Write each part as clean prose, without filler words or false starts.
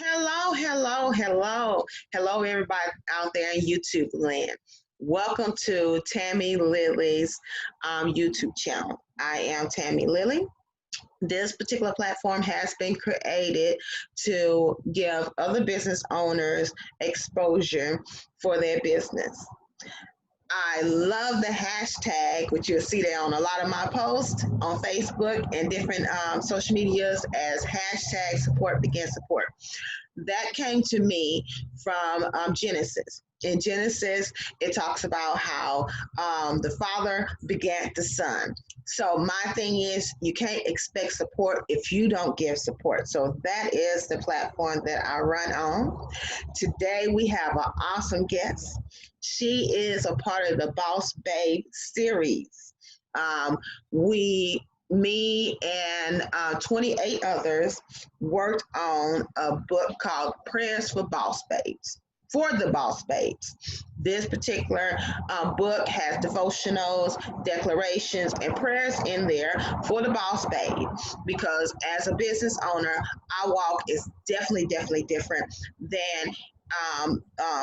Hello, hello, hello, hello, everybody out there in YouTube land. Welcome to Tammy Lily's YouTube channel. I am Tammy Lily. This particular platform has been created to give other business owners exposure for their business. I love the hashtag, which you'll see there on a lot of my posts on Facebook and different social medias as hashtag support begin support. That came to me from Genesis. In Genesis, it talks about how the Father begat the Son. So my thing is, you can't expect support if you don't give support. So that is the platform that I run on. Today we have an awesome guest. She is a part of the Boss Babe series. We me and 28 others worked on a book called Prayers for Boss Babes. For the Boss Babes. This particular book has devotionals, declarations, and prayers in there for the Boss Babe because as a business owner, our walk is definitely different than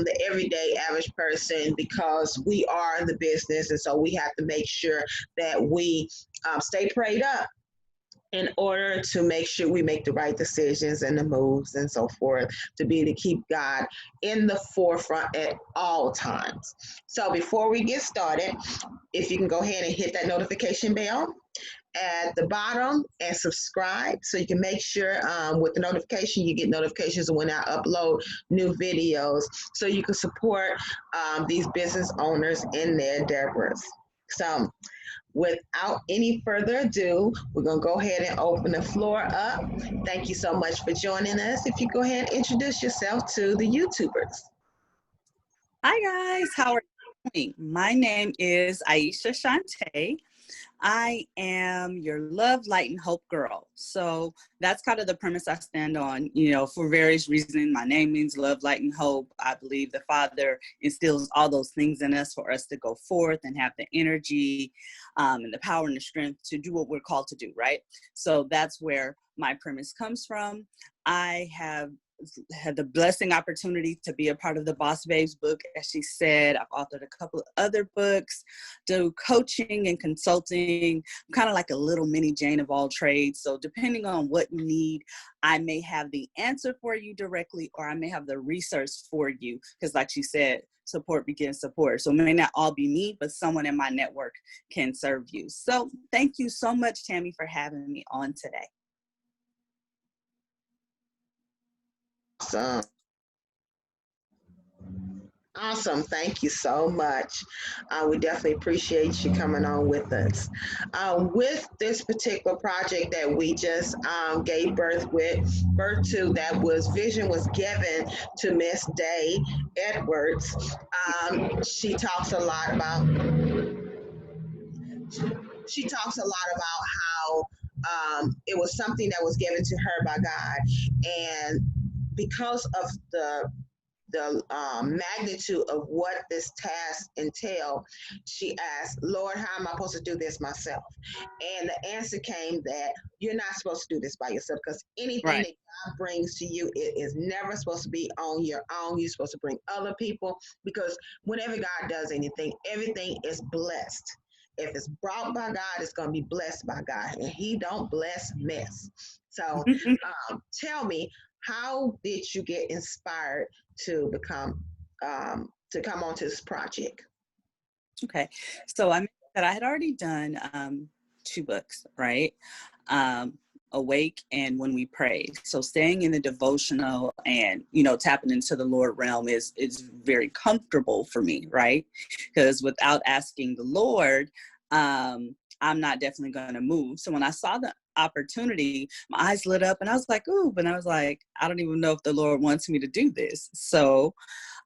the everyday average person because we are in the business, and so we have to make sure that we stay prayed up in order to make sure we make the right decisions and the moves and so forth to be to keep God in the forefront at all times. So before we get started, if you can go ahead and hit that notification bell at the bottom and subscribe so you can make sure with the notification you get notifications when I upload new videos so you can support these business owners in their endeavors. So without any further ado, we're going to go ahead and open the floor up. Thank you so much for joining us. If you go ahead and introduce yourself to the YouTubers. Hi guys, how are you doing? My name is Aisha Shawntay. I am your love, light, and hope girl. So that's kind of the premise I stand on, for various reasons. My name means love, light, and hope. I believe the Father instills all those things in us for us to go forth and have the energy and the power and the strength to do what we're called to do, right? So that's where my premise comes from. I have had the blessing opportunity to be a part of the Boss Babes book. As she said, I've authored a couple of other books, do coaching and consulting. I'm kind of like a little mini Jane of all trades. So depending on what you need, I may have the answer for you directly, or I may have the research for you. Because like she said, support begins support. So it may not all be me, but someone in my network can serve you. So thank you so much, Tammy, for having me on today. Awesome. Thank you so much. We definitely appreciate you coming on with us. With this particular project that we just gave birth to, that was vision was given to Miss Day Edwards. She talks a lot about how it was something that was given to her by God, and because of the magnitude of what this task entailed, she asked, Lord, how am I supposed to do this myself? And the answer came that you're not supposed to do this by yourself because anything Right. that God brings to you, it is never supposed to be on your own. You're supposed to bring other people because whenever God does anything, everything is blessed. If it's brought by God, it's going to be blessed by God, and He don't bless mess. So tell me, how did you get inspired to become to come onto this project? Okay, so I mentioned that I had already done 2 books, right? Awake and When We Pray. So staying in the devotional and tapping into the Lord realm is very comfortable for me, right? Because without asking the Lord, I'm not definitely going to move. So when I saw the opportunity, my eyes lit up and I was like, ooh, but I was like, I don't even know if the Lord wants me to do this. So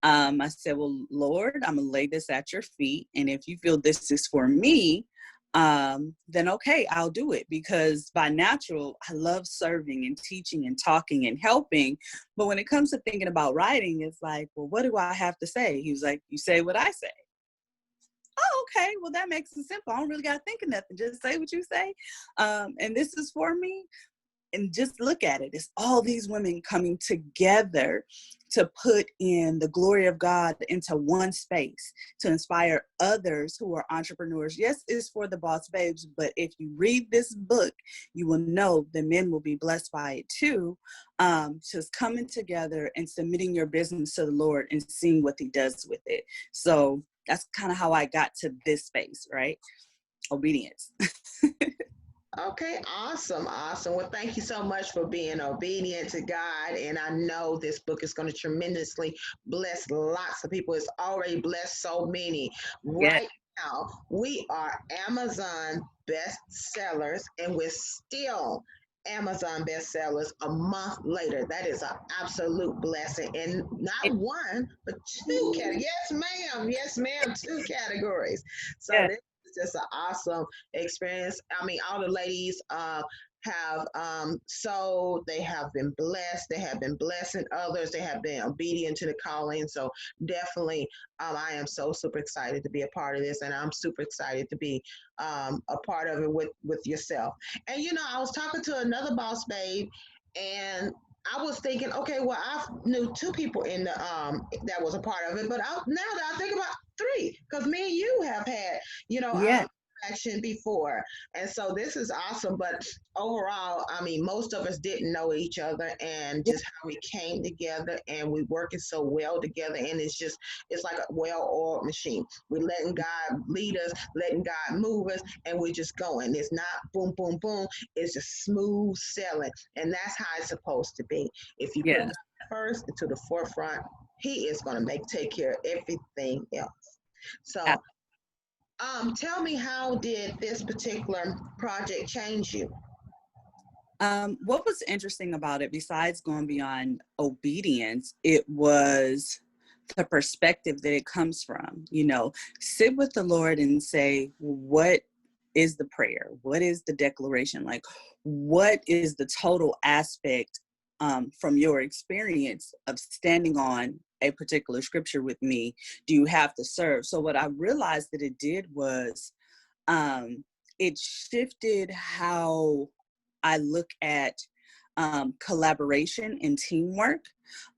I said, well, Lord, I'm gonna lay this at your feet. And if you feel this is for me, then okay, I'll do it. Because by natural, I love serving and teaching and talking and helping. But when it comes to thinking about writing, it's like, well, what do I have to say? He was like, you say what I say. Oh, okay. Well, that makes it simple. I don't really got to think of nothing. Just say what you say. And this is for me. and just look at it. It's all these women coming together to put in the glory of God into one space to inspire others who are entrepreneurs. Yes, it's for the boss babes, but if you read this book, you will know the men will be blessed by it too. Just coming together and submitting your business to the Lord and seeing what he does with it. So that's kind of how I got to this space, right? Obedience. Okay, awesome, awesome. Well, thank you so much for being obedient to God. And I know this book is going to tremendously bless lots of people. It's already blessed so many. Yeah. Right now, we are Amazon bestsellers, and we're still Amazon bestsellers a month later. That is an absolute blessing. And not one, but two categories. Yes, ma'am. Yes, ma'am. Two categories. So Yeah. this is just an awesome experience. I mean, all the ladies have sold, they have been blessed, they have been blessing others, they have been obedient to the calling. So definitely, I am so super excited to be a part of this, and I'm super excited to be a part of it with yourself. And you know, I was talking to another boss babe, and I was thinking, okay, well, I knew two people in the that was a part of it, but now that I think about three, because me and you have had, you know, Yeah. action before, and so this is awesome. But overall, I mean, most of us didn't know each other, and just how we came together, and we working so well together, and it's like a well-oiled machine. We're letting God lead us, letting God move us, and we're just going. It's not boom, boom, boom. It's just smooth sailing, and that's how it's supposed to be. If you put Yeah. God first into the forefront, He is going to take care of everything else. So, tell me, how did this particular project change you? What was interesting about it, besides going beyond obedience, it was the perspective that it comes from. You know, sit with the Lord and say, what is the prayer? What is the declaration? Like, what is the total aspect from your experience of standing on a particular scripture with me? Do you have to serve? So what I realized that it did was it shifted how I look at collaboration and teamwork.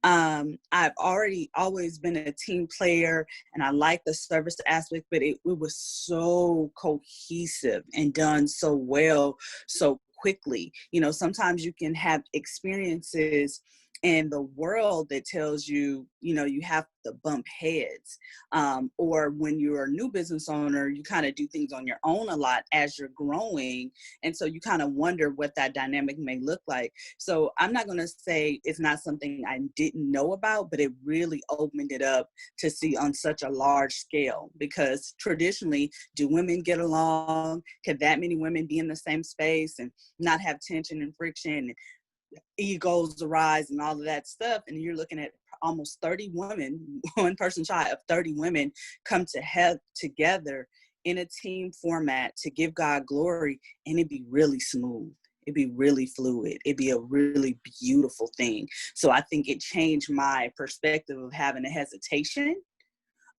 I've always been a team player, and I like the service aspect, but it was so cohesive and done so well, so quickly. You know, sometimes you can have experiences in the world that tells you, you know, you have to bump heads. Or when you're a new business owner, you kind of do things on your own a lot as you're growing. And so you kind of wonder what that dynamic may look like. So I'm not going to say it's not something I didn't know about, but it really opened it up to see on such a large scale, because traditionally, do women get along? Could that many women be in the same space and not have tension and friction? And egos arise and all of that stuff, and you're looking at almost 30 women, one person shy of 30 women, come to head together in a team format to give God glory, and it'd be really smooth. It'd be really fluid. It'd be a really beautiful thing. So I think it changed my perspective of having a hesitation,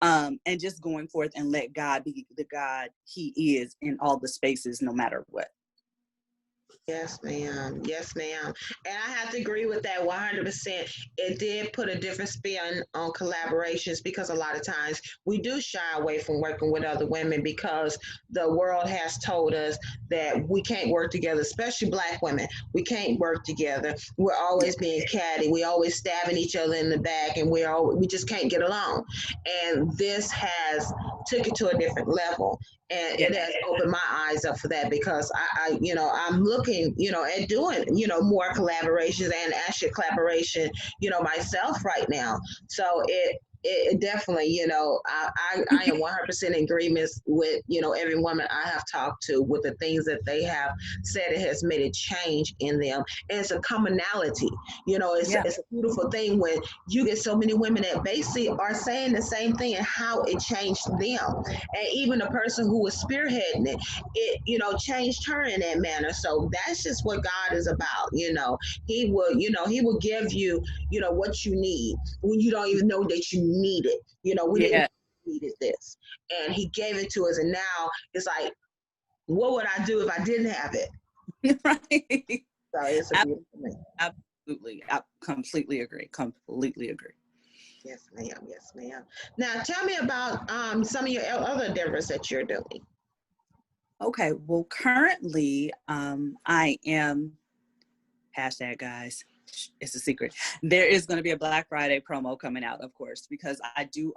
and just going forth and let God be the God he is in all the spaces, no matter what. Yes, ma'am. Yes, ma'am. And I have to agree with that 100%. It did put a different spin on collaborations, because a lot of times we do shy away from working with other women because the world has told us that we can't work together, especially Black women. We can't work together. We're always being catty. We always stabbing each other in the back, and we just can't get along. And this has took it to a different level, and Yeah. it has opened my eyes up for that, because I'm looking, at doing, more collaborations and actually collaboration, myself right now. So it definitely, I am 100% in agreement with, every woman I have talked to, with the things that they have said. It has made a change in them. And it's a commonality. Yeah. It's a beautiful thing when you get so many women that basically are saying the same thing and how it changed them. And even the person who was spearheading it changed her in that manner. So that's just what God is about. He will give you, what you need when you don't even know that you need it. We didn't Yeah. needed this, and He gave it to us, and now it's like, what would I do if I didn't have it? Right. So it's a beautiful thing. Absolutely. I completely agree. Completely agree. Yes, ma'am. Yes, ma'am. Now, tell me about some of your other endeavors that you're doing. Okay. Well, currently, I am hashtag guys. It's a secret. There is going to be a Black Friday promo coming out, of course, because I do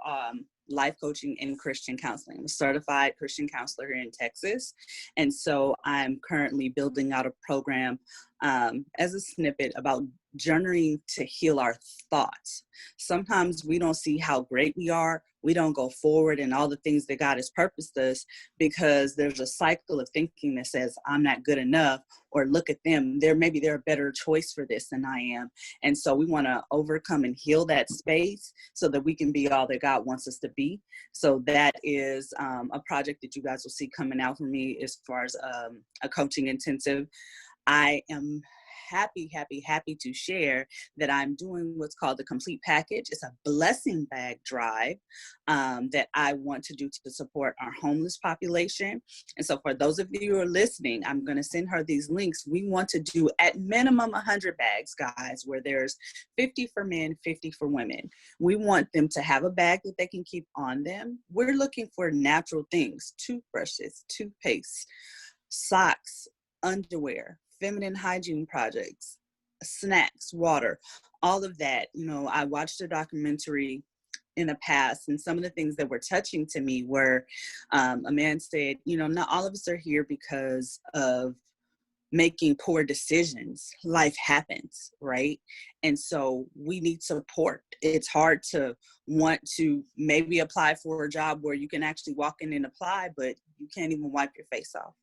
life coaching and Christian counseling. I'm a certified Christian counselor here in Texas. And so I'm currently building out a program as a snippet about journeying to heal our thoughts. Sometimes we don't see how great we are. We don't go forward in all the things that God has purposed us because there's a cycle of thinking that says, I'm not good enough, or look at them. Maybe they're a better choice for this than I am. And so we want to overcome and heal that space so that we can be all that God wants us to be. So that is a project that you guys will see coming out for me as far as a coaching intensive. I am happy to share that I'm doing what's called the complete package. It's a blessing bag drive that I want to do to support our homeless population. And so for those of you who are listening, I'm going to send her these links. We want to do at minimum 100 bags, guys, where there's 50 for men, 50 for women. We want them to have a bag that they can keep on them. We're looking for natural things: toothbrushes, toothpaste, socks, underwear, feminine hygiene projects, snacks, water, all of that. You know, I watched a documentary in the past, and some of the things that were touching to me were a man said, you know, not all of us are here because of making poor decisions. Life happens, right? And so we need support. It's hard to want to maybe apply for a job where you can actually walk in and apply, but you can't even wipe your face off.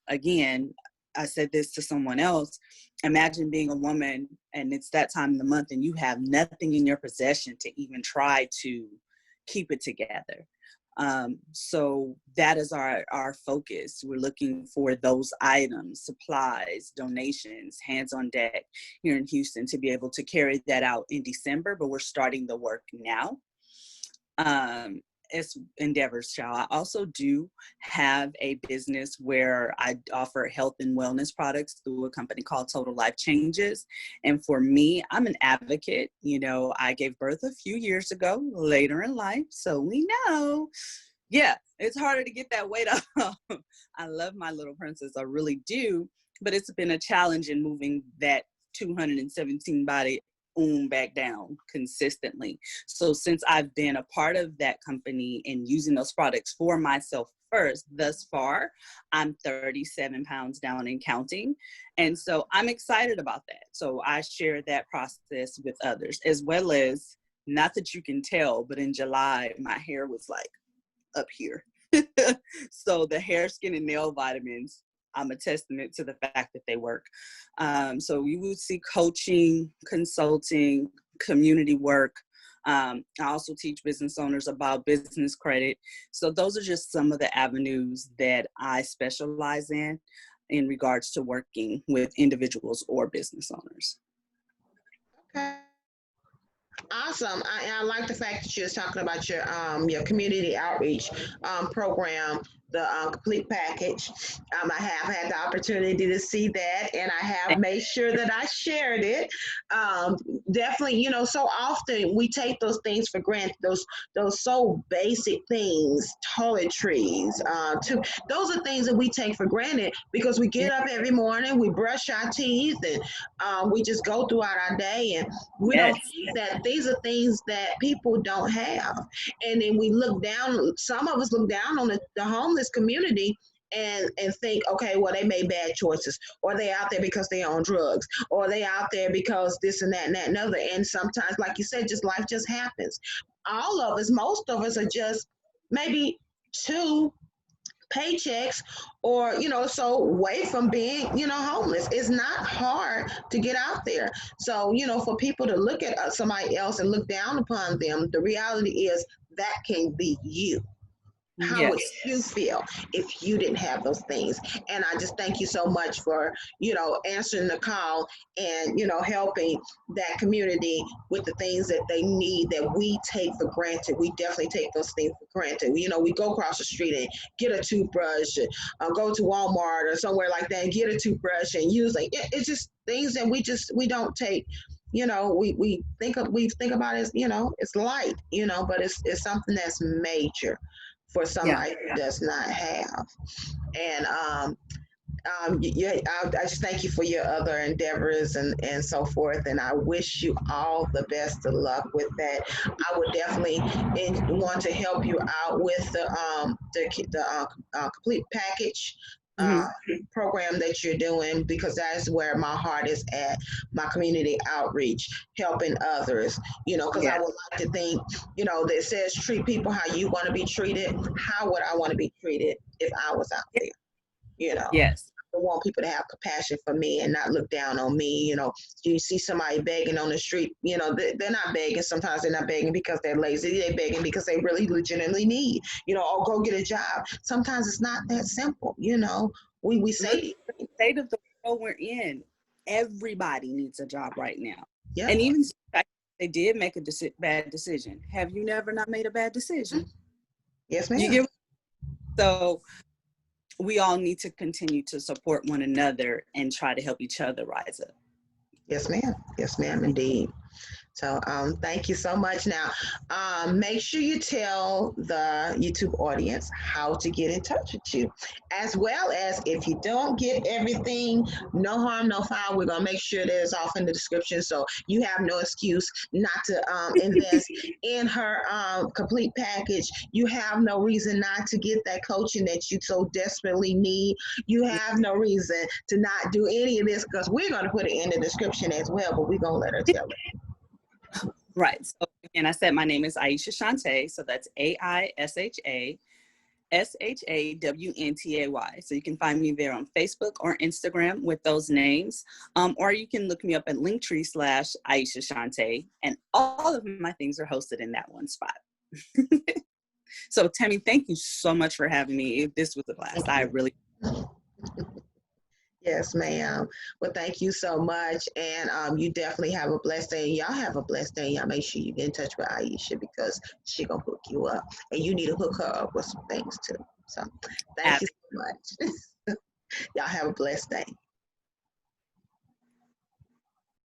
Again, I said this to someone else. Imagine being a woman and it's that time of the month and you have nothing in your possession to even try to keep it together. So that is our focus. We're looking for those items, supplies, donations, hands on deck here in Houston to be able to carry that out in December, but we're starting the work now. As endeavors, child. I also do have a business where I offer health and wellness products through a company called Total Life Changes. And for me, I'm an advocate. You know, I gave birth a few years ago, later in life. So we know, yeah, it's harder to get that weight off. I love my little princess. I really do. But it's been a challenge in moving that 217 body back down consistently. So since I've been a part of that company and using those products for myself first, thus far, I'm 37 pounds down and counting. And so I'm excited about that. So I share that process with others, as well as, not that you can tell, but in July, my hair was like up here. So the hair, skin, and nail vitamins, I'm a testament to the fact that they work. So you would see coaching, consulting, community work. I also teach business owners about business credit. So those are just some of the avenues that I specialize in regards to working with individuals or business owners. Okay. Awesome. I like the fact that you're talking about your community outreach program, the complete package. I have had the opportunity to see that, and I have made sure that I shared it. Definitely, you know, so often we take those things for granted. Those so basic things, toiletries, those are things that we take for granted because we get up every morning, we brush our teeth, and we just go throughout our day, and we don't Yes. think that these are things that people don't have. And then we look down, some of us look down on the homeless community and think, okay, well, they made bad choices, or they out there because they on drugs, or they out there because this and that and that and other. And sometimes, like you said, just life just happens. All of us, most of us are just maybe two paychecks or so away from being homeless. It's not hard to get out there. So for people to look at somebody else and look down upon them, the reality is that can be you. How would Yes. you feel if you didn't have those things? And I just thank you so much for, answering the call and, helping that community with the things that they need that we take for granted. We definitely take those things for granted. We go across the street and get a toothbrush, go to Walmart or somewhere like that and get a toothbrush and use it's just things that we don't take. We think about it as, it's light, but it's something that's major for Yeah. somebody who does not have. And yeah, I just thank you for your other endeavors and so forth. And I wish you all the best of luck with that. I would definitely want to help you out with the complete package uh, Hmm. program that you're doing, because that's where my heart is at, my community outreach, helping others, because I Yeah. would like to think, that it says treat people how you want to be treated. How would I want to be treated if I was out there? Yes. I want people to have compassion for me and not look down on me. You see somebody begging on the street, they're not begging. Sometimes they're not begging because they're lazy. They're begging because they really legitimately need, or go get a job. Sometimes it's not that simple. We Look say, at the state of the world we're in. Everybody needs a job right now. yeah, And even if they did make a bad decision. Have you never not made a bad decision? yes, You ma'am. get so we all need to continue to support one another and try to help each other rise up. Yes, ma'am. Yes, ma'am, indeed. So thank you so much. Now, make sure you tell the YouTube audience how to get in touch with you, as well as if you don't get everything, no harm, no foul. We're going to make sure that it's off in the description so you have no excuse not to invest in her complete package. You have no reason not to get that coaching that you so desperately need. You have no reason to not do any of this, because we're going to put it in the description as well, but we're going to let her tell it. Right. So again, I said my name is Aisha Shawntay. So that's AishaShawntay. So you can find me there on Facebook or Instagram with those names. Or you can look me up at Linktr.ee/Aisha Shawntay. And all of my things are hosted in that one spot. So Tammy, thank you so much for having me. This was a blast. I really. Yes, ma'am. Well, thank you so much. And you definitely have a blessed day. Y'all have a blessed day. Y'all make sure you get in touch with Aisha, because she going to hook you up. And you need to hook her up with some things too. So thank you so much. Y'all have a blessed day.